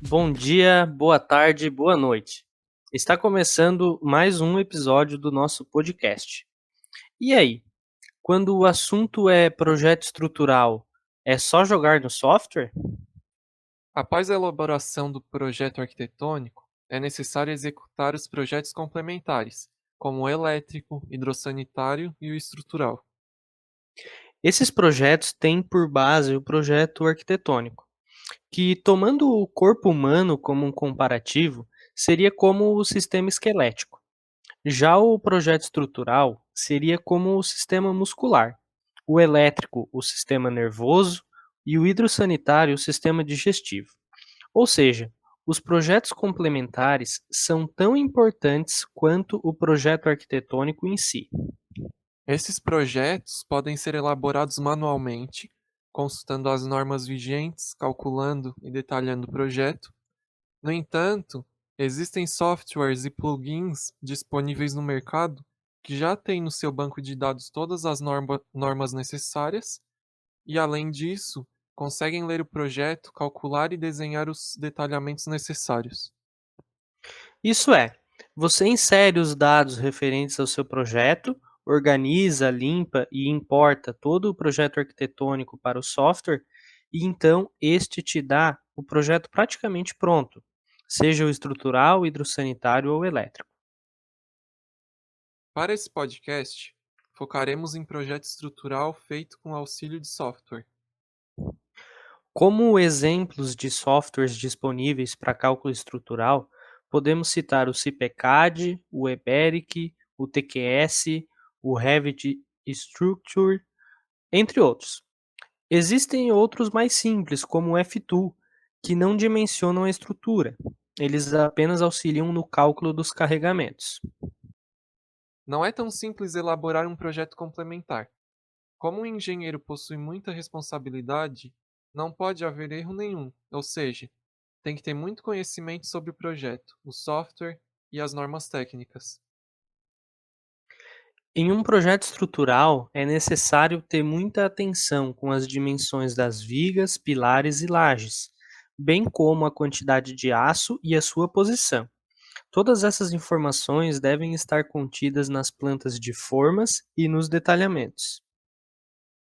Bom dia, boa tarde, boa noite. Está começando mais um episódio do nosso podcast. E aí, quando o assunto é projeto estrutural, é só jogar no software? Após a elaboração do projeto arquitetônico, é necessário executar os projetos complementares, como o elétrico, hidrossanitário e o estrutural. Esses projetos têm por base o projeto arquitetônico, que, tomando o corpo humano como um comparativo, seria como o sistema esquelético. Já o projeto estrutural seria como o sistema muscular, o elétrico, o sistema nervoso e o hidrossanitário, o sistema digestivo. Ou seja, os projetos complementares são tão importantes quanto o projeto arquitetônico em si. Esses projetos podem ser elaborados manualmente, consultando as normas vigentes, calculando e detalhando o projeto. No entanto, existem softwares e plugins disponíveis no mercado que já têm no seu banco de dados todas as normas necessárias. E, além disso, conseguem ler o projeto, calcular e desenhar os detalhamentos necessários. Isso é, você insere os dados referentes ao seu projeto, organiza, limpa e importa todo o projeto arquitetônico para o software, e então este te dá o projeto praticamente pronto, seja o estrutural, hidrossanitário ou elétrico. Para esse podcast, focaremos em projeto estrutural feito com auxílio de software. Como exemplos de softwares disponíveis para cálculo estrutural, podemos citar o CPCAD, o EBERIC, o TQS, o Revit Structure, entre outros. Existem outros mais simples, como o F-Tool, que não dimensionam a estrutura. Eles apenas auxiliam no cálculo dos carregamentos. Não é tão simples elaborar um projeto complementar. Como o engenheiro possui muita responsabilidade, não pode haver erro nenhum, ou seja, tem que ter muito conhecimento sobre o projeto, o software e as normas técnicas. Em um projeto estrutural, é necessário ter muita atenção com as dimensões das vigas, pilares e lajes, bem como a quantidade de aço e a sua posição. Todas essas informações devem estar contidas nas plantas de formas e nos detalhamentos.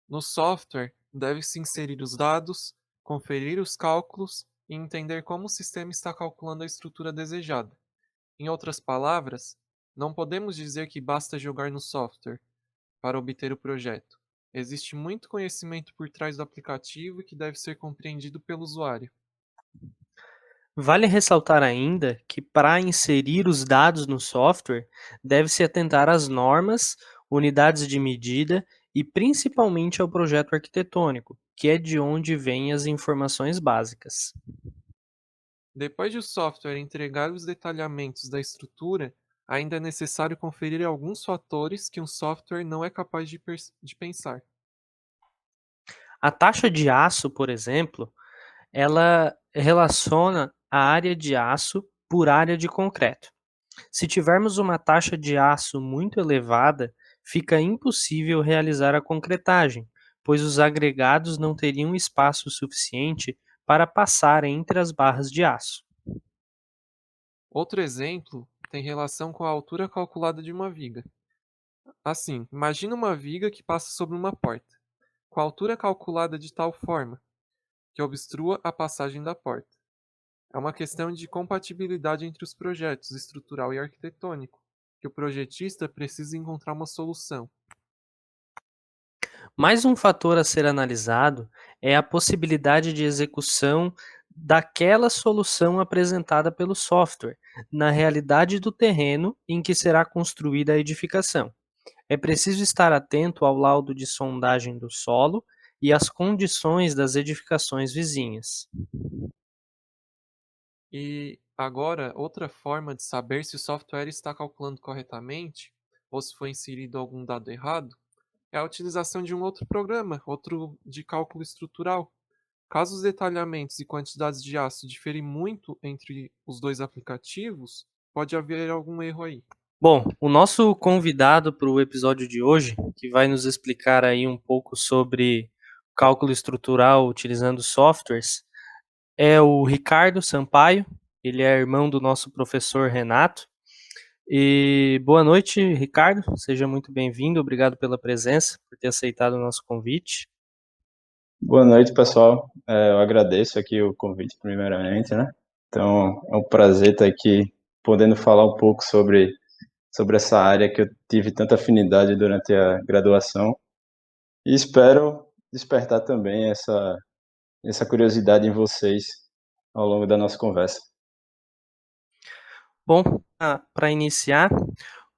No software, deve-se inserir os dados, conferir os cálculos e entender como o sistema está calculando a estrutura desejada. Em outras palavras, não podemos dizer que basta jogar no software para obter o projeto. Existe muito conhecimento por trás do aplicativo que deve ser compreendido pelo usuário. Vale ressaltar ainda que, para inserir os dados no software, deve-se atentar às normas, unidades de medida e principalmente ao projeto arquitetônico, que é de onde vêm as informações básicas. Depois de o software entregar os detalhamentos da estrutura, ainda é necessário conferir alguns fatores que um software não é capaz de pensar. A taxa de aço, por exemplo, ela relaciona a área de aço por área de concreto. Se tivermos uma taxa de aço muito elevada, fica impossível realizar a concretagem, pois os agregados não teriam espaço suficiente para passar entre as barras de aço. Outro exemplo tem relação com a altura calculada de uma viga. Assim, imagina uma viga que passa sobre uma porta, com a altura calculada de tal forma que obstrua a passagem da porta. É uma questão de compatibilidade entre os projetos estrutural e arquitetônico, que o projetista precisa encontrar uma solução. Mais um fator a ser analisado é a possibilidade de execução daquela solução apresentada pelo software na realidade do terreno em que será construída a edificação. É preciso estar atento ao laudo de sondagem do solo e às condições das edificações vizinhas. E agora, outra forma de saber se o software está calculando corretamente ou se foi inserido algum dado errado é a utilização de um outro programa, outro de cálculo estrutural. Caso os detalhamentos e quantidades de aço diferem muito entre os dois aplicativos, pode haver algum erro aí. Bom, o nosso convidado para o episódio de hoje, que vai nos explicar aí um pouco sobre cálculo estrutural utilizando softwares, é o Ricardo Sampaio, ele é irmão do nosso professor Renato. E boa noite, Ricardo, seja muito bem-vindo, obrigado pela presença, por ter aceitado o nosso convite. Boa noite, pessoal. Eu agradeço aqui o convite, primeiramente, né? Então, é um prazer estar aqui podendo falar um pouco sobre essa área que eu tive tanta afinidade durante a graduação e espero despertar também essa curiosidade em vocês ao longo da nossa conversa. Bom, para iniciar,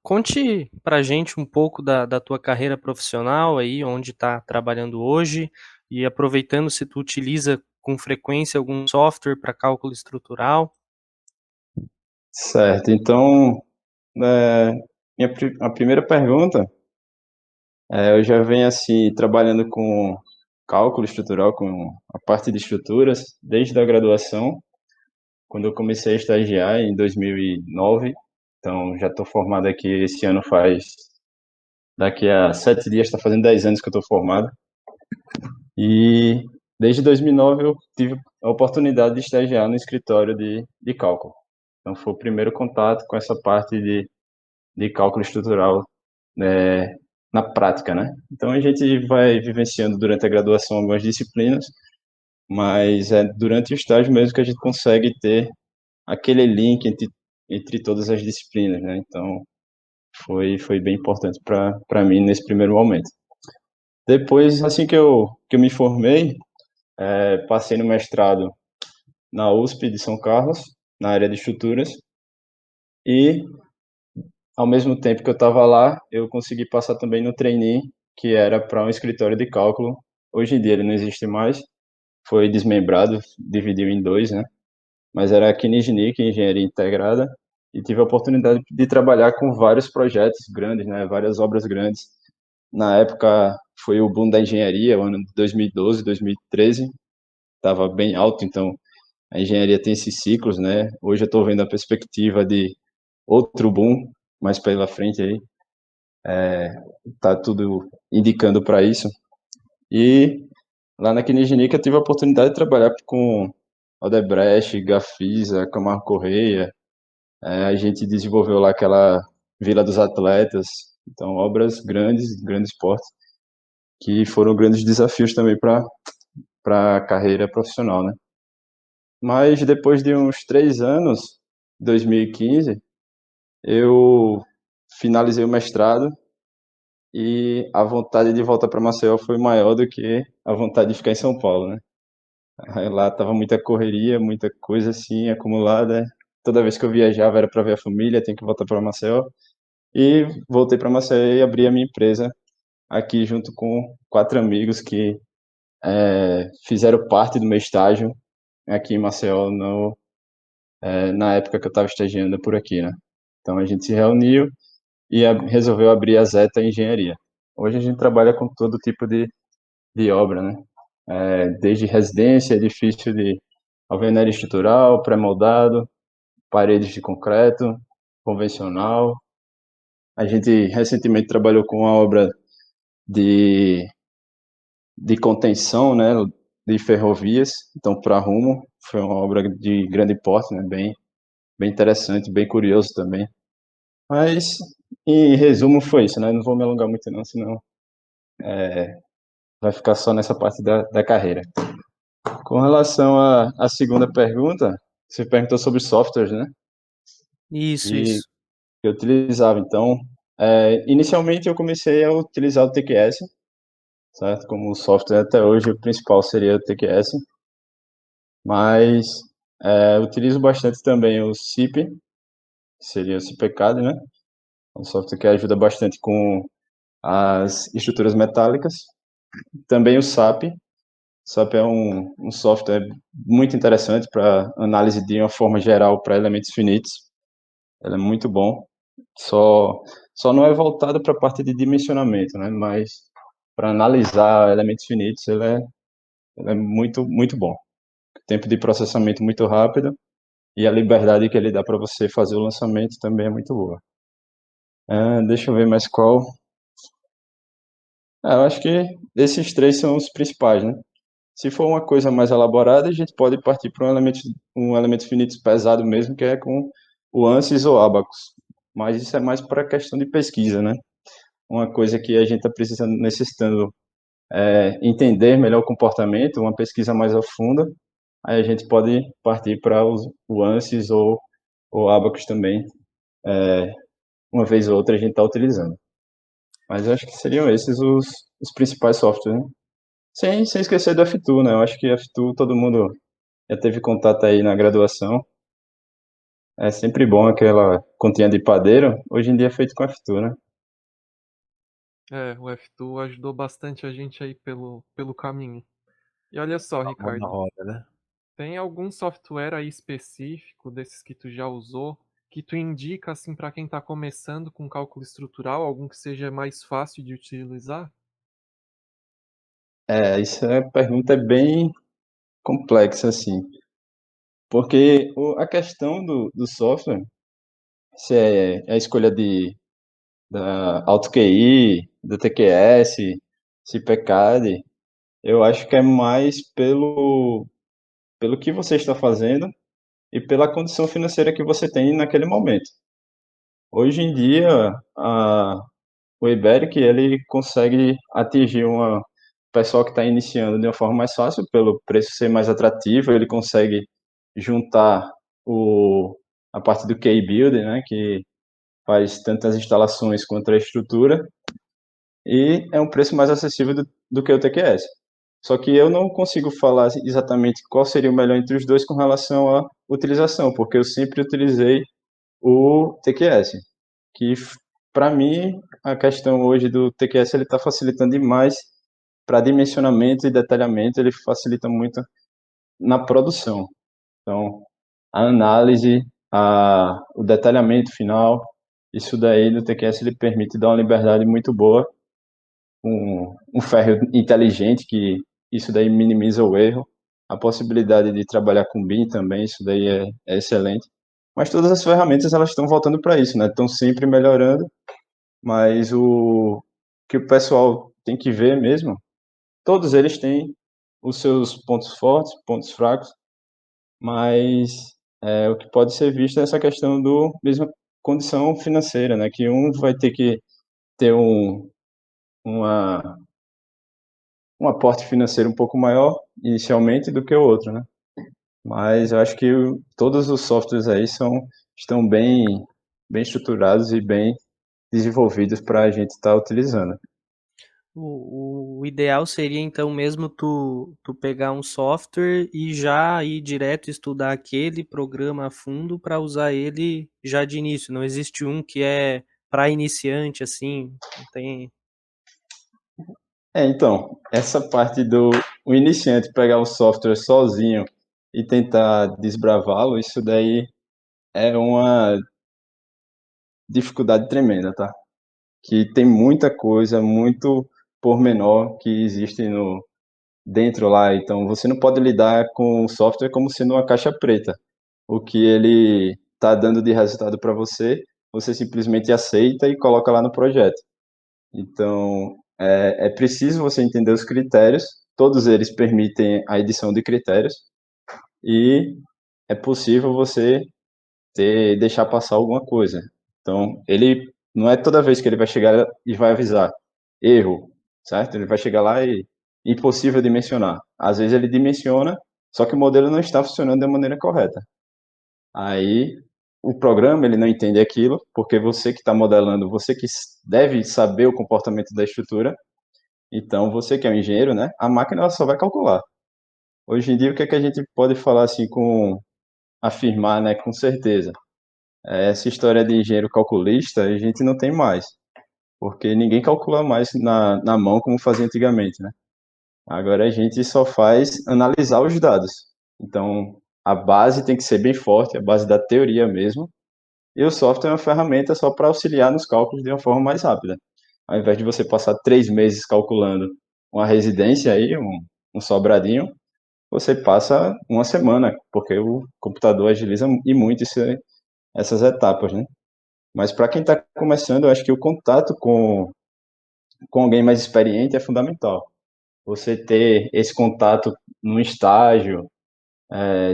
conte pra gente um pouco da tua carreira profissional aí, onde está trabalhando hoje, e aproveitando se tu utiliza com frequência algum software para cálculo estrutural. Certo, então, é, a primeira pergunta, eu já venho assim trabalhando com cálculo estrutural, com a parte de estruturas, desde a graduação, quando eu comecei a estagiar em 2009. Então, já estou formado aqui esse ano daqui a 7 dias, está fazendo 10 anos que eu estou formado. E desde 2009 eu tive a oportunidade de estagiar no escritório de cálculo. Então, foi o primeiro contato com essa parte de cálculo estrutural, né, na prática, né? Então, a gente vai vivenciando durante a graduação algumas disciplinas, mas é durante o estágio mesmo que a gente consegue ter aquele link entre todas as disciplinas, né? Então, foi bem importante para mim nesse primeiro momento. Depois, assim que eu me formei, passei no mestrado na USP de São Carlos, na área de estruturas, e ao mesmo tempo que eu estava lá, eu consegui passar também no trainee, que era para um escritório de cálculo. Hoje em dia ele não existe mais, foi desmembrado, dividiu em dois, né? Mas era aqui na Nignic, Engenharia Integrada, e tive a oportunidade de trabalhar com vários projetos grandes, né, várias obras grandes. Na época foi o boom da engenharia, o ano de 2012, 2013, estava bem alto, então a engenharia tem esses ciclos, né? Hoje eu estou vendo a perspectiva de outro boom mais pela frente aí, tá tudo indicando para isso. E lá na Kinesinica eu tive a oportunidade de trabalhar com Odebrecht, Gafisa, Camargo Correia. A gente desenvolveu lá aquela Vila dos Atletas, então obras grandes, grandes portes, que foram grandes desafios também para a carreira profissional, né? Mas depois de uns 3 anos, 2015, eu finalizei o mestrado e a vontade de voltar para Maceió foi maior do que a vontade de ficar em São Paulo, né? Aí lá tava muita correria, muita coisa assim acumulada. Toda vez que eu viajava era para ver a família, tem que voltar para Maceió. E voltei para Maceió e abri a minha empresa aqui junto com 4 amigos que fizeram parte do meu estágio aqui em Maceió na época que eu estava estagiando por aqui, né? Então a gente se reuniu e resolveu abrir a Zeta Engenharia. Hoje a gente trabalha com todo tipo de obra, né? Desde residência, edifício de alvenaria estrutural, pré-moldado, paredes de concreto, convencional. A gente recentemente trabalhou com uma obra de, de contenção, né, de ferrovias, então para Rumo, foi uma obra de grande porte, né, bem interessante, bem curioso também. Mas, em resumo, foi isso, né? Não vou me alongar muito não, senão vai ficar só nessa parte da carreira. Com relação à segunda pergunta, você perguntou sobre softwares, né? Isso, E isso. eu utilizava, então, inicialmente eu comecei a utilizar o TQS, certo? Como software até hoje, o principal seria o TQS, mas utilizo bastante também o CIP, que seria o CIPCAD, né? É um software que ajuda bastante com as estruturas metálicas. Também o SAP. SAP é um software muito interessante para análise de uma forma geral para elementos finitos. Ele é muito bom. Só, só não é voltado para a parte de dimensionamento, né? Mas para analisar elementos finitos, ele é muito, muito bom. Tempo de processamento muito rápido e a liberdade que ele dá para você fazer o lançamento também é muito boa. Deixa eu ver mais qual. Eu acho que esses três são os principais, né? Se for uma coisa mais elaborada, a gente pode partir para um elemento finito pesado mesmo, que é com o ANSYS ou Abacus. Mas isso é mais para questão de pesquisa, né? Uma coisa que a gente está precisando, necessitando entender melhor o comportamento, uma pesquisa mais a fundo, aí a gente pode partir para o ANSYS ou o Abacus também, uma vez ou outra a gente está utilizando. Mas eu acho que seriam esses os principais softwares, né? Sem esquecer do F2, né? Eu acho que F2 todo mundo já teve contato aí na graduação. É sempre bom aquela continha de padeiro. Hoje em dia é feito com F2, né? É, o F2 ajudou bastante a gente aí pelo caminho. E olha só, Uma mão na Ricardo, roda, né? tem algum software aí específico desses que tu já usou que tu indica assim para quem tá começando com cálculo estrutural, algum que seja mais fácil de utilizar? Isso é uma pergunta bem complexa, assim. Porque a questão do software, se é a escolha da AutoQI, do TQS, CPCAD, eu acho que é mais pelo que você está fazendo e pela condição financeira que você tem naquele momento. Hoje em dia, o Iberic ele consegue atingir uma pessoal que está iniciando de uma forma mais fácil, pelo preço ser mais atrativo, ele consegue juntar a parte do Key Builder, né, que faz tanto as instalações quanto a estrutura, e é um preço mais acessível do que o TQS. Só que eu não consigo falar exatamente qual seria o melhor entre os dois com relação à utilização, porque eu sempre utilizei o TQS, que para mim a questão hoje do TQS ele está facilitando demais para dimensionamento e detalhamento, ele facilita muito na produção. Então, a análise, o detalhamento final, isso daí no TQS ele permite dar uma liberdade muito boa, um ferro inteligente que isso daí minimiza o erro, a possibilidade de trabalhar com BIM também, isso daí é excelente. Mas todas as ferramentas elas estão voltando para isso, né? Estão sempre melhorando, mas o que o pessoal tem que ver mesmo, todos eles têm os seus pontos fortes, pontos fracos, mas o que pode ser visto é essa questão do mesma condição financeira, né? Que um vai ter que ter uma, um aporte financeiro um pouco maior inicialmente do que o outro, né? Mas eu acho que todos os softwares aí estão bem estruturados e bem desenvolvidos para a gente estar utilizando. O ideal seria então mesmo tu pegar um software e já ir direto estudar aquele programa a fundo para usar ele já de início. Não existe um que é para iniciante assim, não tem. Então, essa parte do o iniciante pegar o software sozinho e tentar desbravá-lo, isso daí é uma dificuldade tremenda, tá? Que tem muita coisa, muito pormenor que existe no dentro lá. Então, você não pode lidar com o software como sendo uma caixa preta. O que ele está dando de resultado para você, você simplesmente aceita e coloca lá no projeto. Então, é preciso você entender os critérios, todos eles permitem a edição de critérios, e é possível você deixar passar alguma coisa. Então, ele não é toda vez que ele vai chegar e vai avisar erro, certo? Ele vai chegar lá e impossível dimensionar. Às vezes ele dimensiona, só que o modelo não está funcionando da maneira correta. Aí o programa ele não entende aquilo, porque você que está modelando, você que deve saber o comportamento da estrutura. Então, você que é um engenheiro, né? A máquina ela só vai calcular. Hoje em dia, o que é que a gente pode falar assim afirmar, né, com certeza? Essa história de engenheiro calculista, a gente não tem mais, porque ninguém calcula mais na mão como fazia antigamente, né? Agora a gente só faz analisar os dados. Então, a base tem que ser bem forte, a base da teoria mesmo, e o software é uma ferramenta só para auxiliar nos cálculos de uma forma mais rápida. Ao invés de você passar 3 meses calculando uma residência aí, um sobradinho, você passa uma semana, porque o computador agiliza e muito essas etapas, né? Mas para quem está começando, eu acho que o contato com alguém mais experiente é fundamental. você ter esse contato no estágio,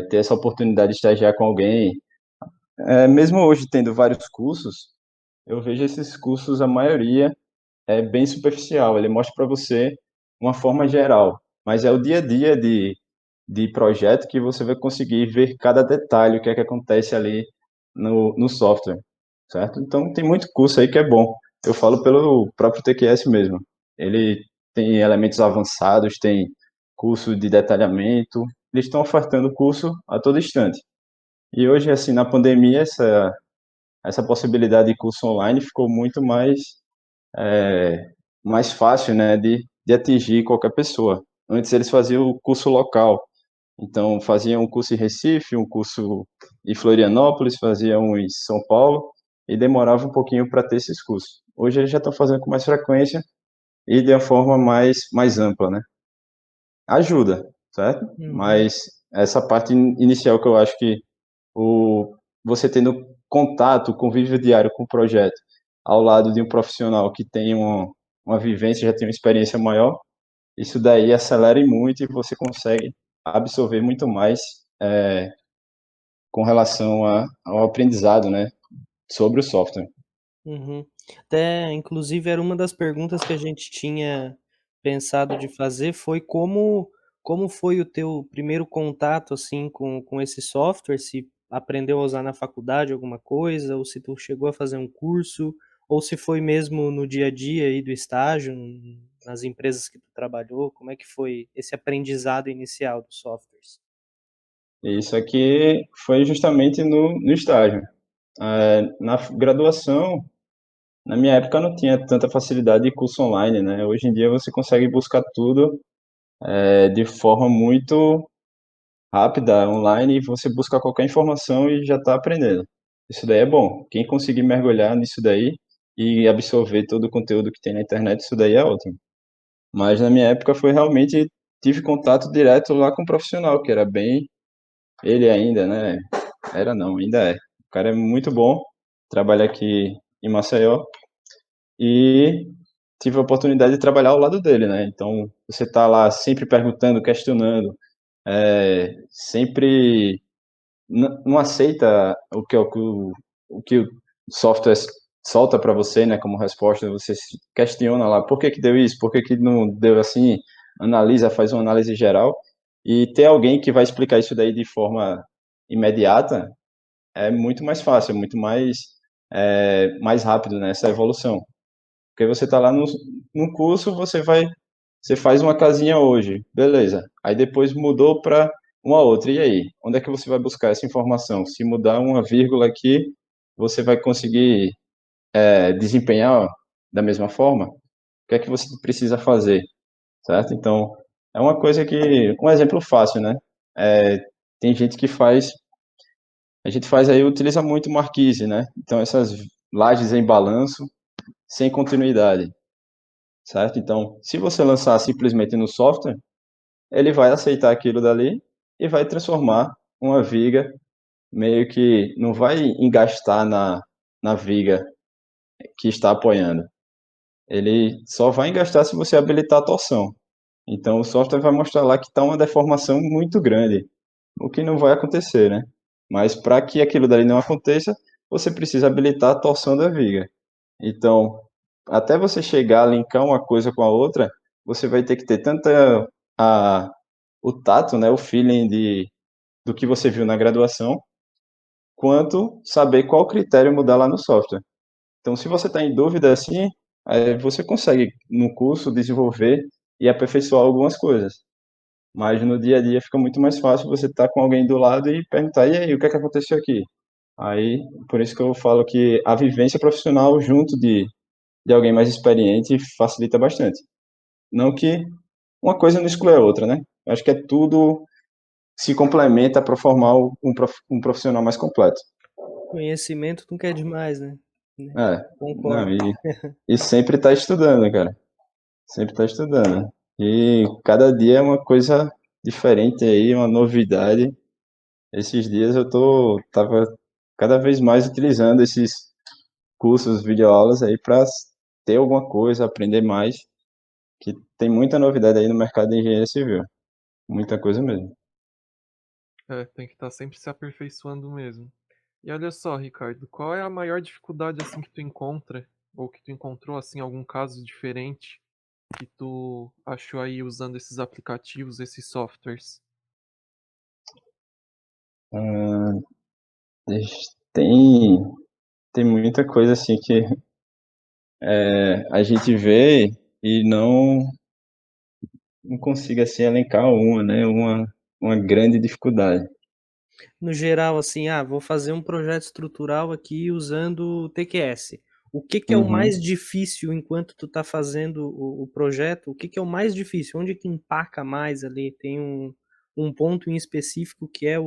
ter essa oportunidade de estagiar com alguém. Mesmo hoje tendo vários cursos, eu vejo esses cursos, a maioria é bem superficial, ele mostra para você uma forma geral, mas é o dia a dia de projeto que você vai conseguir ver cada detalhe, o que é que acontece ali no software, certo? Então tem muito curso aí que é bom. Eu falo pelo próprio TQS mesmo. Ele tem elementos avançados, tem curso de detalhamento, eles estão ofertando curso a todo instante. E hoje, assim, na pandemia, essa possibilidade de curso online ficou muito mais fácil, né, de atingir qualquer pessoa. Antes eles faziam o curso local, então faziam um curso em Recife, um curso em Florianópolis, faziam um em São Paulo e demorava um pouquinho para ter esses cursos. Hoje eles já estão fazendo com mais frequência e de uma forma mais ampla, né? Ajuda, certo? Uhum. Mas essa parte inicial que eu acho que o, você tendo contato, convívio diário com o projeto, ao lado de um profissional que tem uma vivência, já tem uma experiência maior, isso daí acelera muito e você consegue absorver muito mais com relação ao aprendizado, né, sobre o software. Uhum. Até, inclusive, era uma das perguntas que a gente tinha pensado de fazer, foi como foi o teu primeiro contato, assim, com esse software, se aprendeu a usar na faculdade alguma coisa, ou se tu chegou a fazer um curso, ou se foi mesmo no dia a dia aí do estágio, nas empresas que tu trabalhou, como é que foi esse aprendizado inicial dos softwares? E isso aqui foi justamente no estágio. Na graduação, na minha época não tinha tanta facilidade de curso online, né? Hoje em dia você consegue buscar tudo de forma muito rápida, online, e você busca qualquer informação e já está aprendendo. Isso daí é bom. Quem conseguir mergulhar nisso daí e absorver todo o conteúdo que tem na internet, isso daí é ótimo. Mas na minha época foi realmente, tive contato direto lá com o profissional, que era bem, ele ainda, né? Era não, ainda é. O cara é muito bom, trabalha aqui em Maceió e tive a oportunidade de trabalhar ao lado dele, né? Então você está lá sempre perguntando, questionando, sempre não aceita o que o software solta para você, né, como resposta, você se questiona lá, por que que deu isso, por que que não deu assim, analisa, faz uma análise geral, e ter alguém que vai explicar isso daí de forma imediata é muito mais fácil, é muito mais rápido nessa evolução. Porque você está lá no curso, você faz uma casinha hoje, beleza. Aí depois mudou para uma outra. E aí? Onde é que você vai buscar essa informação? Se mudar uma vírgula aqui, você vai conseguir desempenhar da mesma forma? O que é que você precisa fazer, certo? Então, é uma coisa que, um exemplo fácil, né? É, tem gente que a gente faz aí, utiliza muito marquise, né? Então, essas lajes em balanço, sem continuidade, certo? Então, se você lançar simplesmente no software, ele vai aceitar aquilo dali e vai transformar uma viga, meio que não vai engastar na viga que está apoiando. Ele só vai engastar se você habilitar a torção. Então o software vai mostrar lá que está uma deformação muito grande, o que não vai acontecer, né? Mas para que aquilo dali não aconteça, você precisa habilitar a torção da viga. Então, até você chegar a linkar uma coisa com a outra, você vai ter que ter tanta a, o tato, né, o feeling do que você viu na graduação, quanto saber qual critério mudar lá no software. Então, se você está em dúvida assim, você consegue no curso desenvolver e aperfeiçoar algumas coisas. Mas no dia a dia fica muito mais fácil você estar com alguém do lado e perguntar: e aí, o que é que aconteceu aqui? Aí, por isso que eu falo que a vivência profissional junto de alguém mais experiente facilita bastante. Não que uma coisa não exclui a outra, né? Eu acho que é tudo se complementa para formar um profissional mais completo. Conhecimento nunca é demais, né? Né? Não, Concordo. e sempre está estudando, cara. Sempre está estudando. E cada dia é uma coisa diferente aí, uma novidade. Esses dias tava cada vez mais utilizando esses cursos, videoaulas aí para ter alguma coisa, aprender mais, que tem muita novidade aí no mercado de engenharia civil. Muita coisa mesmo. Tem que estar sempre se aperfeiçoando mesmo. E olha só, Ricardo, qual é a maior dificuldade assim que tu encontra, ou que tu encontrou assim algum caso diferente que tu achou aí usando esses aplicativos, esses softwares? Ah, tem, tem muita coisa assim que a gente vê e não consigo assim elencar uma, né? Uma grande dificuldade. No geral, assim, vou fazer um projeto estrutural aqui usando o TQS. O que que é o Uhum. mais difícil enquanto tu tá fazendo o projeto? O que que é o mais difícil? Onde que empaca mais ali? Tem um ponto em específico que é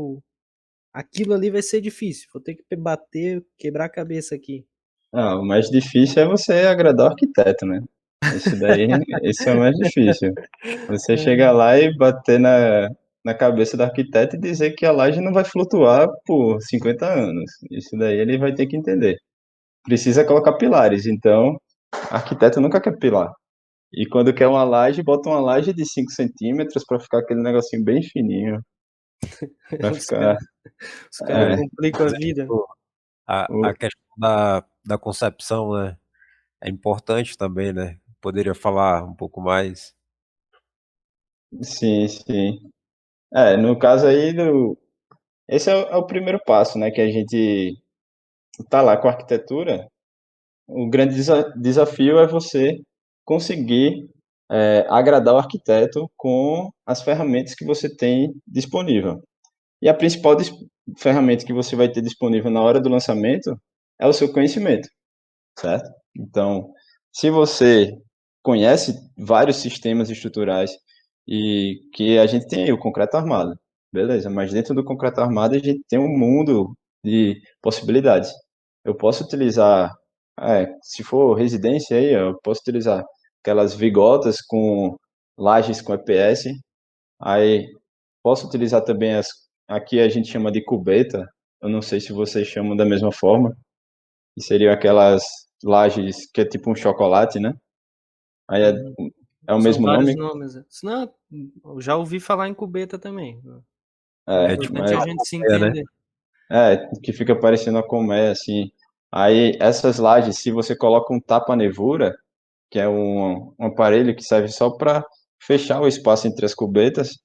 aquilo ali vai ser difícil. Vou ter que bater, quebrar a cabeça aqui. O mais difícil é você agradar o arquiteto, né? Isso daí, esse é o mais difícil. Você chegar lá e bater na cabeça do arquiteto e dizer que a laje não vai flutuar por 50 anos. Isso daí ele vai ter que entender. Precisa colocar pilares, então arquiteto nunca quer pilar. E quando quer uma laje, bota uma laje de 5 centímetros para ficar aquele negocinho bem fininho, para Os caras ficar. os cara É, complicam a vida. Pô, a o- questão da concepção, né, é importante também, né? Poderia falar um pouco mais. sim, sim. No caso aí, esse é o primeiro passo, né? Que a gente tá lá com a arquitetura. O grande desafio é você conseguir agradar o arquiteto com as ferramentas que você tem disponível. E a principal ferramenta que você vai ter disponível na hora do lançamento é o seu conhecimento, certo? Então, se você conhece vários sistemas estruturais e que a gente tem aí o concreto armado, beleza, mas dentro do concreto armado a gente tem um mundo de possibilidades. Eu posso utilizar, se for residência aí, eu posso utilizar aquelas vigotas com lajes com EPS, aí posso utilizar também aqui a gente chama de cubeta, eu não sei se vocês chamam da mesma forma, que seriam aquelas lajes que é tipo um chocolate, né? Aí Uhum. é o São mesmo vários nome, nomes. Não, eu já ouvi falar em cubeta também. O É tipo importante é a mas gente se uma né? entender. que fica parecendo uma colmeia assim. Aí essas lajes, se você coloca um tapa-nevura, que é um aparelho que serve só para fechar o espaço entre as cubetas,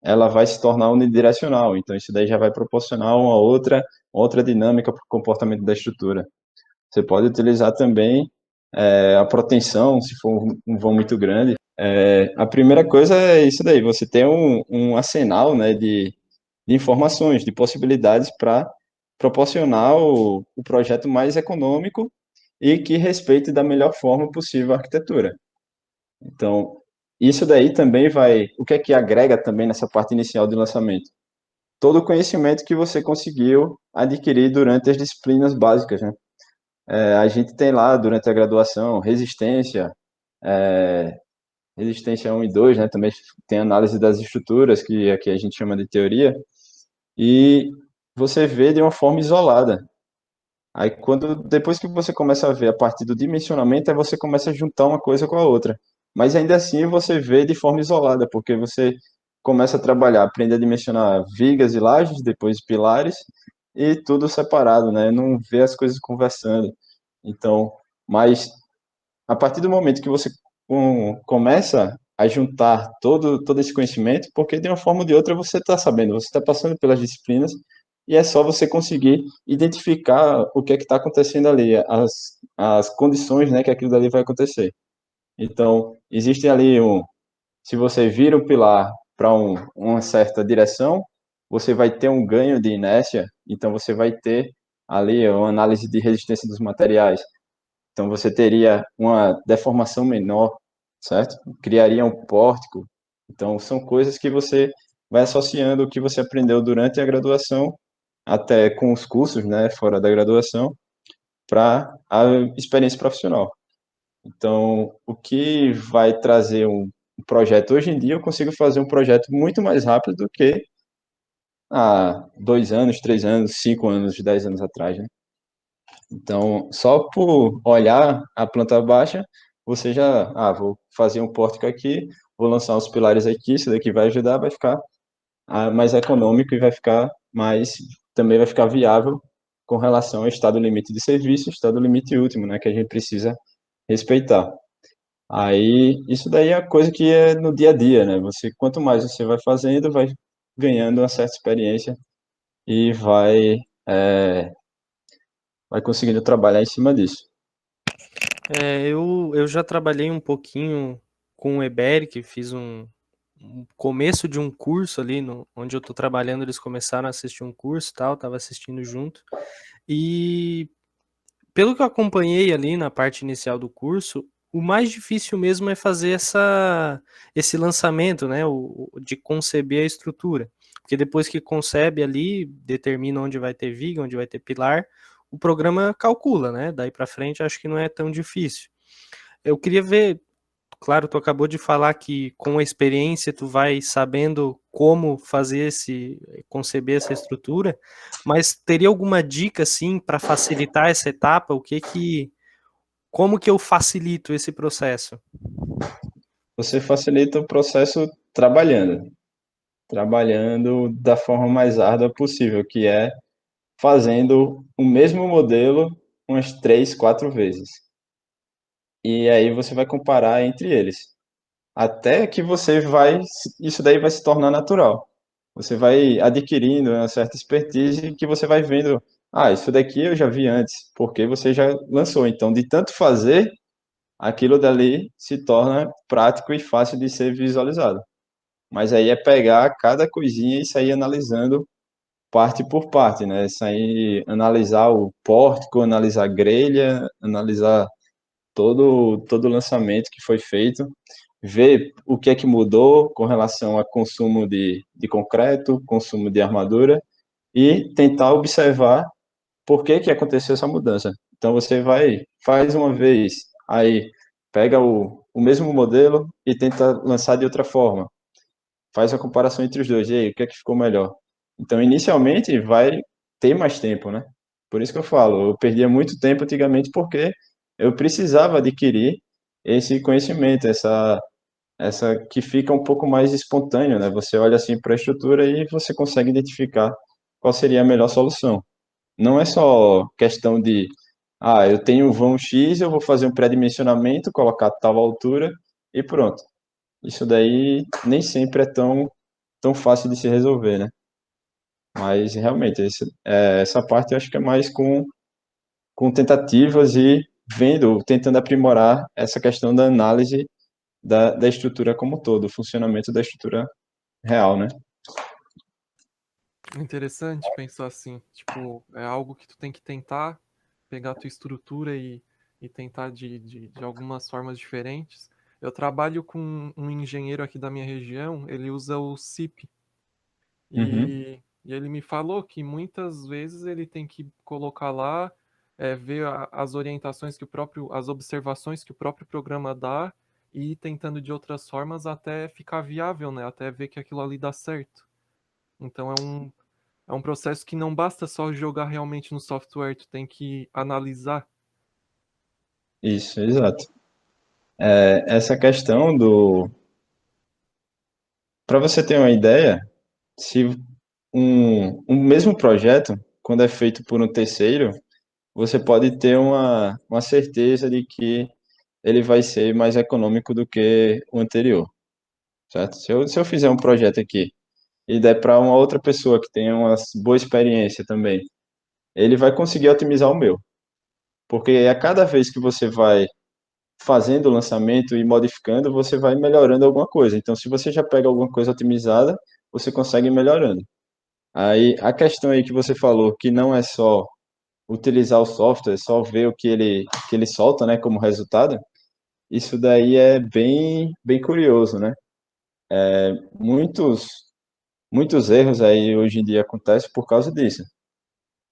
ela vai se tornar unidirecional. Então isso daí já vai proporcionar uma outra dinâmica para o comportamento da estrutura. Você pode utilizar também a proteção, se for um vão muito grande. A primeira coisa é isso daí, você tem um arsenal, né, de informações, de possibilidades para proporcionar o projeto mais econômico e que respeite da melhor forma possível a arquitetura. Então, isso daí também vai. O que é que agrega também nessa parte inicial de lançamento? Todo o conhecimento que você conseguiu adquirir durante as disciplinas básicas, né? A gente tem lá durante a graduação resistência 1 e 2, né? Também tem análise das estruturas, que aqui a gente chama de teoria, e você vê de uma forma isolada. Aí depois que você começa a ver a partir do dimensionamento, aí você começa a juntar uma coisa com a outra. Mas ainda assim você vê de forma isolada, porque você começa a trabalhar, aprende a dimensionar vigas e lajes, depois pilares, e tudo separado, né? Não vê as coisas conversando. Então, mas a partir do momento que você começa a juntar todo esse conhecimento, porque de uma forma ou de outra você está sabendo, você está passando pelas disciplinas e é só você conseguir identificar o que é que está acontecendo ali, as condições, né, que aquilo dali vai acontecer. Então, existe ali se você vira o pilar para uma certa direção, você vai ter um ganho de inércia, então você vai ter ali uma análise de resistência dos materiais, então você teria uma deformação menor, certo? Criaria um pórtico. Então são coisas que você vai associando o que você aprendeu durante a graduação, até com os cursos, né, fora da graduação, para a experiência profissional. Então, o que vai trazer um projeto hoje em dia, eu consigo fazer um projeto muito mais rápido do que há 2 anos, 3 anos, 5 anos, 10 anos atrás, né? Então, só por olhar a planta baixa, você já, vou fazer um pórtico aqui, vou lançar uns pilares aqui, isso daqui vai ajudar, vai ficar mais econômico e vai ficar mais, também vai ficar viável com relação ao estado limite de serviço, estado limite último, né, que a gente precisa respeitar. Aí, isso daí é a coisa que é no dia a dia, né? Quanto mais você vai fazendo, vai ganhando uma certa experiência e vai conseguindo trabalhar em cima disso. Eu já trabalhei um pouquinho com o Eberic, fiz um começo de um curso ali onde eu tô trabalhando, eles começaram a assistir um curso e tal, tava assistindo junto. E pelo que eu acompanhei ali na parte inicial do curso, o mais difícil mesmo é fazer esse lançamento, né, de conceber a estrutura. Porque depois que concebe ali, determina onde vai ter viga, onde vai ter pilar, o programa calcula, né? Daí para frente acho que não é tão difícil. Eu queria ver, claro, tu acabou de falar que com a experiência tu vai sabendo como fazer conceber essa estrutura, mas teria alguma dica assim para facilitar essa etapa? Como que eu facilito esse processo? Você facilita o processo trabalhando da forma mais árdua possível, que é fazendo o mesmo modelo umas 3, 4 vezes. E aí você vai comparar entre eles. Até que isso daí vai se tornar natural. Você vai adquirindo uma certa expertise que você vai vendo, isso daqui eu já vi antes, porque você já lançou. Então, de tanto fazer, aquilo dali se torna prático e fácil de ser visualizado. Mas aí é pegar cada coisinha e sair analisando parte por parte, né? Sair analisar o pórtico, analisar a grelha, analisar todo o lançamento que foi feito, ver o que é que mudou com relação a consumo de concreto, consumo de armadura e tentar observar por que que aconteceu essa mudança. Então você faz uma vez, aí pega o mesmo modelo e tenta lançar de outra forma. Faz a comparação entre os dois, e aí, o que é que ficou melhor? Então, inicialmente, vai ter mais tempo, né? Por isso que eu falo, eu perdia muito tempo antigamente porque eu precisava adquirir esse conhecimento, essa que fica um pouco mais espontâneo, né? Você olha assim para a estrutura e você consegue identificar qual seria a melhor solução. Não é só questão de, eu tenho um vão X, eu vou fazer um pré-dimensionamento, colocar tal altura e pronto. Isso daí nem sempre é tão fácil de se resolver, né? Mas realmente, essa parte eu acho que é mais com tentativas e tentando aprimorar essa questão da análise da estrutura como um todo, o funcionamento da estrutura real, né? Interessante pensar assim, tipo, é algo que tu tem que tentar pegar a tua estrutura e tentar de algumas formas diferentes. Eu trabalho com um engenheiro aqui da minha região, ele usa o CIP, Uhum. e ele me falou que muitas vezes ele tem que colocar lá, ver as orientações que as observações que o próprio programa dá e ir tentando de outras formas até ficar viável, né? Até ver que aquilo ali dá certo. Então é um processo que não basta só jogar realmente no software, tu tem que analisar. Isso, exato. Essa questão para você ter uma ideia, se um mesmo projeto, quando é feito por um terceiro, você pode ter uma certeza de que ele vai ser mais econômico do que o anterior, certo? Se eu fizer um projeto aqui e der para uma outra pessoa que tenha uma boa experiência também, ele vai conseguir otimizar o meu, porque a cada vez que você vai fazendo o lançamento e modificando, você vai melhorando alguma coisa. Então, se você já pega alguma coisa otimizada, você consegue ir melhorando. Aí, a questão aí que você falou, que não é só utilizar o software, só ver o que ele solta, né, como resultado, isso daí é bem, bem curioso, né? Muitos, muitos erros aí hoje em dia acontecem por causa disso.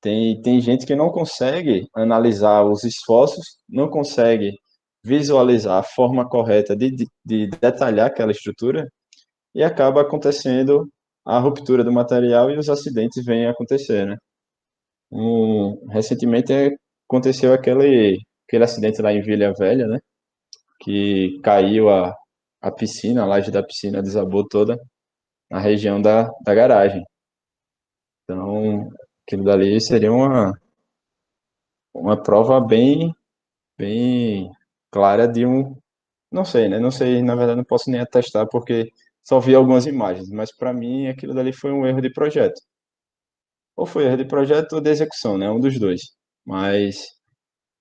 Tem gente que não consegue analisar os esforços, não consegue visualizar a forma correta de detalhar aquela estrutura e acaba acontecendo a ruptura do material e os acidentes vêm a acontecer, né? Recentemente aconteceu aquele acidente lá em Vila Velha, né? que caiu a piscina, a laje da piscina desabou toda na região da garagem. Então, aquilo dali seria uma prova bem clara de um. Não sei, né? Não sei, na verdade, não posso nem atestar porque só vi algumas imagens, mas para mim aquilo dali foi um erro de projeto. Ou foi erro de projeto ou de execução, né? Um dos dois. Mas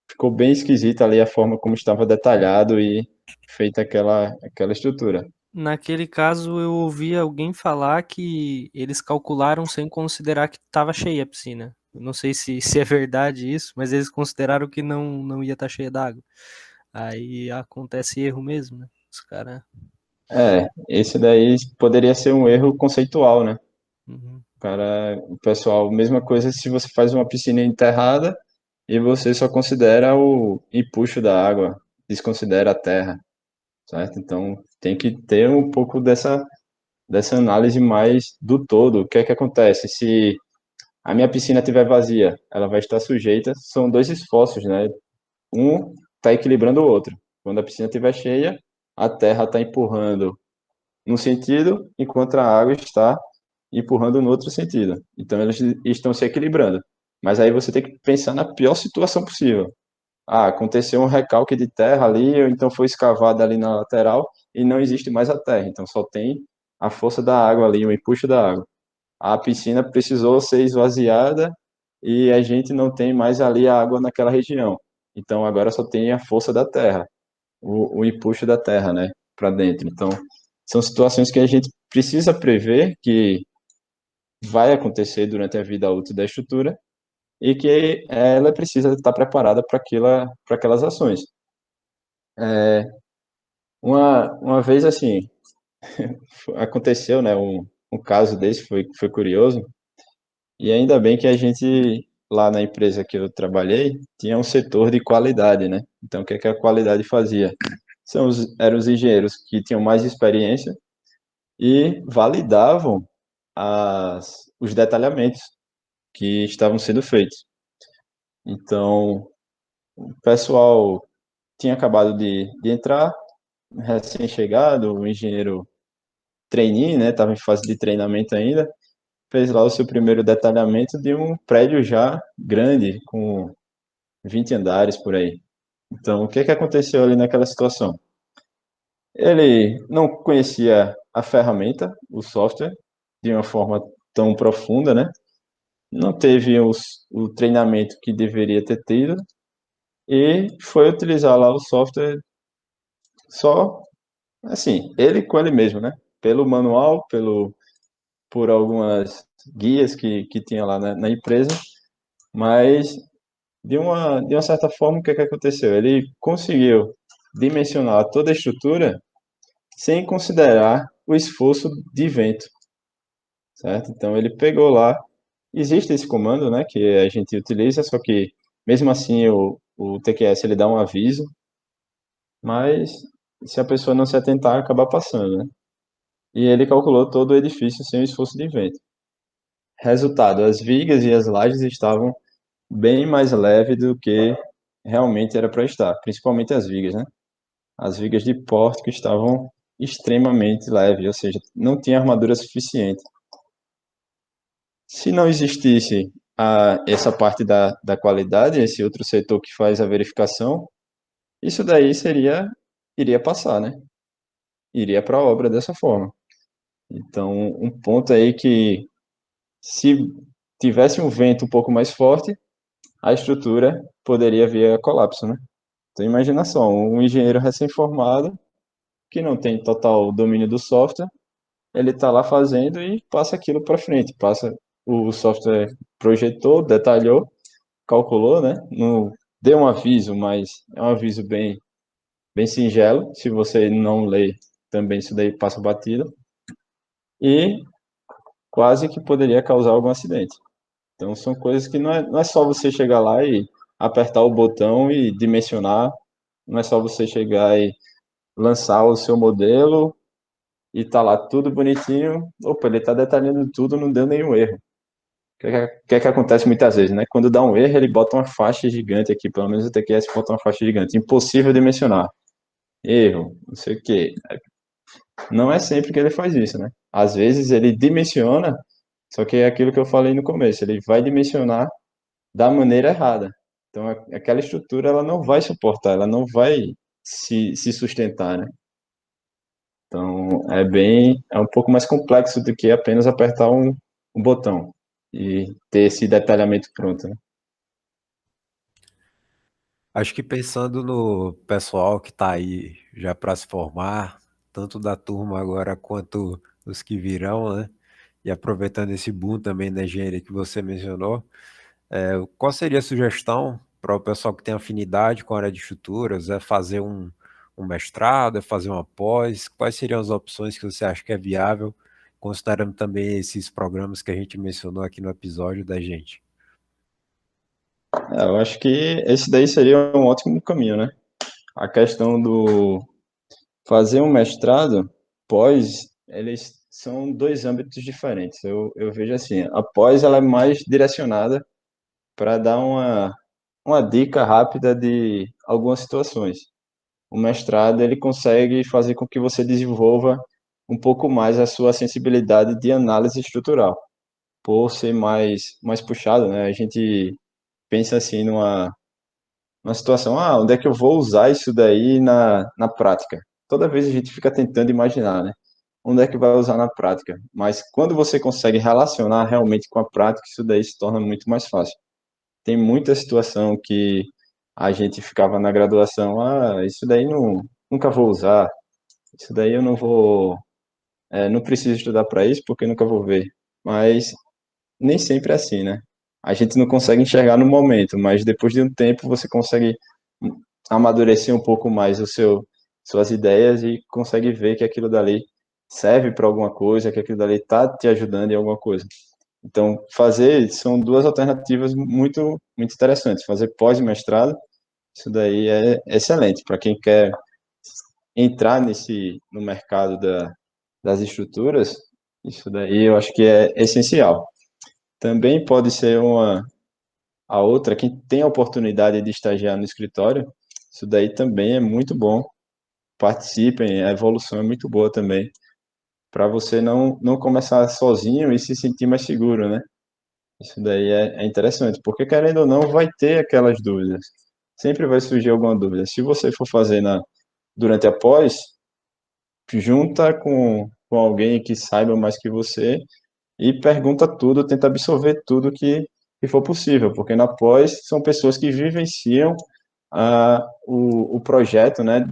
ficou bem esquisita ali a forma como estava detalhado e feita aquela estrutura. Naquele caso, eu ouvi alguém falar que eles calcularam sem considerar que estava cheia a piscina. Eu não sei se é verdade isso, mas eles consideraram que não ia estar cheia d'água. Aí acontece erro mesmo, né? Os caras. Esse daí poderia ser um erro conceitual, né? Uhum. O pessoal, mesma coisa se você faz uma piscina enterrada e você só considera o empuxo da água, desconsidera a terra, certo? Então tem que ter um pouco dessa análise mais do todo. O que é que acontece? Se a minha piscina estiver vazia, ela vai estar sujeita, são dois esforços, né? Um está equilibrando o outro. Quando a piscina estiver cheia, a terra está empurrando num sentido, enquanto a água está empurrando no outro sentido. Então elas estão se equilibrando. Mas aí você tem que pensar na pior situação possível. Ah, aconteceu um recalque de terra ali, ou então foi escavado ali na lateral e não existe mais a terra. Então só tem a força da água ali, o empuxo da água. A piscina precisou ser esvaziada e a gente não tem mais ali a água naquela região. Então agora só tem a força da terra, o empuxo da terra, né, para dentro. Então são situações que a gente precisa prever que vai acontecer durante a vida útil da estrutura e que ela precisa estar preparada para aquelas ações. Uma vez, assim, aconteceu, né, um caso desse, foi curioso, e ainda bem que a gente, lá na empresa que eu trabalhei, tinha um setor de qualidade, né? Então, o que é que a qualidade fazia? Eram os engenheiros que tinham mais experiência e validavam os detalhamentos que estavam sendo feitos. Então, o pessoal tinha acabado de entrar, recém-chegado, o engenheiro trainee, né, estava em fase de treinamento ainda, fez lá o seu primeiro detalhamento de um prédio já grande, com 20 andares por aí. Então, o que que aconteceu ali naquela situação? Ele não conhecia a ferramenta, o software, de uma forma tão profunda, né? Não teve o treinamento que deveria ter tido e foi utilizar lá o software só, assim, ele com ele mesmo, né? Pelo manual, por algumas guias que tinha lá na empresa, mas de uma certa forma, o que é que aconteceu? Ele conseguiu dimensionar toda a estrutura sem considerar o esforço de vento, certo? Então ele pegou lá, existe esse comando, né, que a gente utiliza, só que mesmo assim o TQS ele dá um aviso, mas se a pessoa não se atentar, acaba passando, né? E ele calculou todo o edifício sem o esforço de vento. Resultado, as vigas e as lajes estavam bem mais leves do que realmente era para estar, principalmente as vigas, né? As vigas de pórtico estavam extremamente leves, ou seja, não tinha armadura suficiente. Se não existisse essa parte da qualidade, esse outro setor que faz a verificação, isso daí iria passar, né? Iria para a obra dessa forma. Então, um ponto aí que se tivesse um vento um pouco mais forte, a estrutura poderia vir a colapso, né? Então, imagina só, um engenheiro recém-formado que não tem total domínio do software, ele está lá fazendo e passa aquilo para frente, passa o software projetou, detalhou, calculou, né? No, deu um aviso, mas é um aviso bem singelo. Se você não lê, também isso daí passa batido e quase que poderia causar algum acidente. Então são coisas que não é só você chegar lá e apertar o botão e dimensionar, não é só você chegar e lançar o seu modelo e tá lá tudo bonitinho. Opa, ele tá detalhando tudo, não deu nenhum erro. O que é que acontece muitas vezes, né? Quando dá um erro, ele bota uma faixa gigante aqui, pelo menos o TQS bota uma faixa gigante, impossível de mencionar. erro, não sei o quê. Não é sempre que ele faz isso, né? Às vezes ele dimensiona, só que é aquilo que eu falei no começo, ele vai dimensionar da maneira errada. Então, aquela estrutura ela não vai suportar, ela não vai se sustentar, né? Então, é um pouco mais complexo do que apenas apertar um botão e ter esse detalhamento pronto, né? Acho que pensando no pessoal que está aí já para se formar, tanto da turma agora quanto os que virão, né? E aproveitando esse boom também da engenharia que você mencionou, qual seria a sugestão para o pessoal que tem afinidade com a área de estruturas? É fazer um mestrado, é fazer uma pós? Quais seriam as opções que você acha que é viável, considerando também esses programas que a gente mencionou aqui no episódio da gente? Eu acho que esse daí seria um ótimo caminho, né? A questão do fazer um mestrado, pós, eles são dois âmbitos diferentes. Eu vejo assim, a pós ela é mais direcionada para dar uma dica rápida de algumas situações. O mestrado ele consegue fazer com que você desenvolva um pouco mais a sua sensibilidade de análise estrutural, por ser mais puxado, né? A gente pensa assim numa situação, onde é que eu vou usar isso daí na prática? Toda vez a gente fica tentando imaginar, né? Onde é que vai usar na prática? Mas quando você consegue relacionar realmente com a prática, isso daí se torna muito mais fácil. Tem muita situação que a gente ficava na graduação, isso daí nunca vou usar, isso daí eu não vou, não preciso estudar para isso porque nunca vou ver. Mas nem sempre é assim, né? A gente não consegue enxergar no momento, mas depois de um tempo você consegue amadurecer um pouco mais suas ideias e consegue ver que aquilo dali serve para alguma coisa, que aquilo dali está te ajudando em alguma coisa. Então, são duas alternativas muito interessantes. Fazer pós-mestrado, isso daí é excelente para quem quer entrar no mercado das estruturas. Isso daí eu acho que é essencial. Também pode ser a outra, quem tem a oportunidade de estagiar no escritório, isso daí também é muito bom. Participem, a evolução é muito boa também, para você não começar sozinho e se sentir mais seguro, né? Isso daí é interessante, porque querendo ou não, vai ter aquelas dúvidas. Sempre vai surgir alguma dúvida. Se você for fazer durante a pós, junta com alguém que saiba mais que você e pergunta tudo, tenta absorver tudo que for possível, porque na pós são pessoas que vivenciam o projeto, né,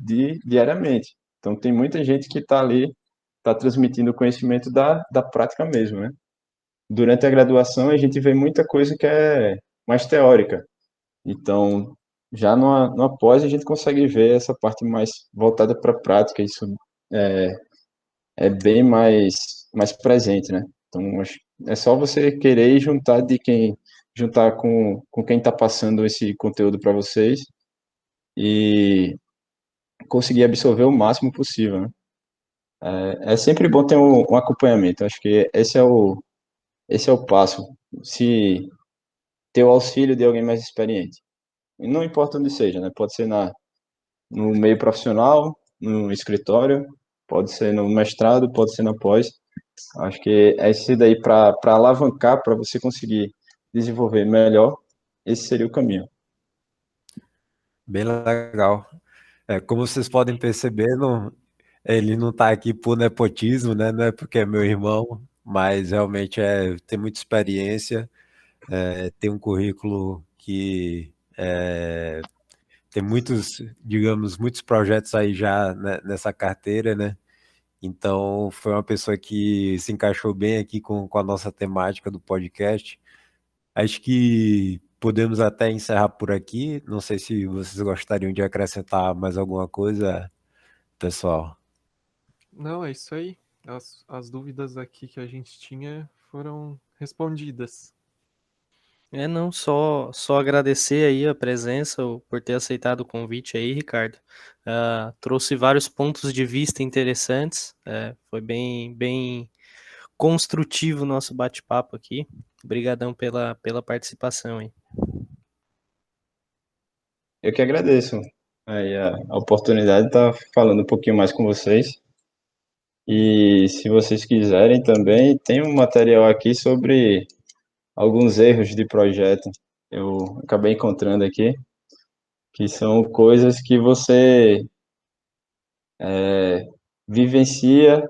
diariamente. Então tem muita gente que está ali, está transmitindo o conhecimento da prática mesmo, né? Durante a graduação a gente vê muita coisa que é mais teórica. Então, já numa pós a gente consegue ver essa parte mais voltada para a prática, isso é, é bem mais presente, né? Então, é só você querer e juntar com quem está passando esse conteúdo para vocês e conseguir absorver o máximo possível, né? É sempre bom ter um acompanhamento. Acho que esse é o passo. Se ter o auxílio de alguém mais experiente. E não importa onde seja, né? Pode ser no meio profissional, no escritório, pode ser no mestrado, pode ser na pós. Acho que é esse daí para alavancar, para você conseguir desenvolver melhor, esse seria o caminho. Bem legal. Como vocês podem perceber, ele não está aqui por nepotismo, né? Não é porque é meu irmão, mas realmente tem muita experiência, tem um currículo que tem muitos, digamos, muitos projetos aí já nessa carteira, né? Então, foi uma pessoa que se encaixou bem aqui com a nossa temática do podcast. Acho que podemos até encerrar por aqui. Não sei se vocês gostariam de acrescentar mais alguma coisa, pessoal. Não, é isso aí. As dúvidas aqui que a gente tinha foram respondidas. Não só agradecer aí a presença, por ter aceitado o convite aí, Ricardo. Trouxe vários pontos de vista interessantes, foi bem construtivo o nosso bate-papo aqui. Obrigadão pela participação aí. Eu que agradeço. aí a oportunidade de estar falando um pouquinho mais com vocês. E se vocês quiserem também, tem um material aqui sobre alguns erros de projeto. Eu acabei encontrando aqui, que são coisas que você vivencia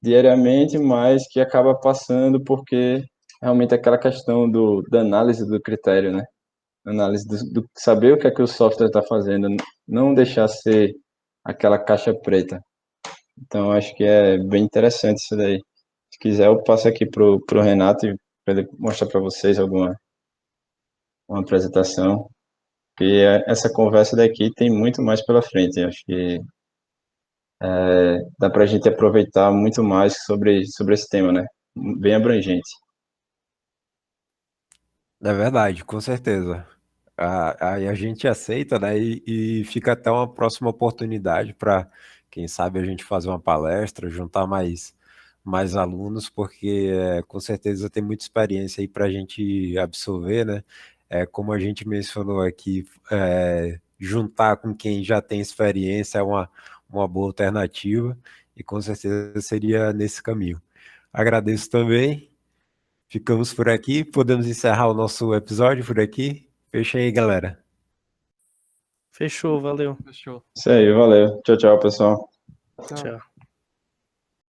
diariamente, mas que acaba passando porque realmente aquela questão da análise do critério, né? Análise do saber o que é que o software está fazendo, não deixar ser aquela caixa preta. Então, acho que é bem interessante isso daí. Se quiser, eu passo aqui pro Renato para ele mostrar para vocês uma apresentação. E essa conversa daqui tem muito mais pela frente. Acho que dá para a gente aproveitar muito mais sobre esse tema, né? Bem abrangente. É verdade, com certeza. Aí a gente aceita, né? E fica até uma próxima oportunidade para, quem sabe, a gente fazer uma palestra, juntar mais alunos, porque com certeza tem muita experiência aí para a gente absorver, né? Como a gente mencionou aqui, juntar com quem já tem experiência é uma boa alternativa, e com certeza seria nesse caminho. Agradeço também. Ficamos por aqui, podemos encerrar o nosso episódio por aqui. Fecha aí, galera. Fechou, valeu. Fechou. Isso aí, valeu. Tchau, tchau, pessoal. Tchau. Tchau.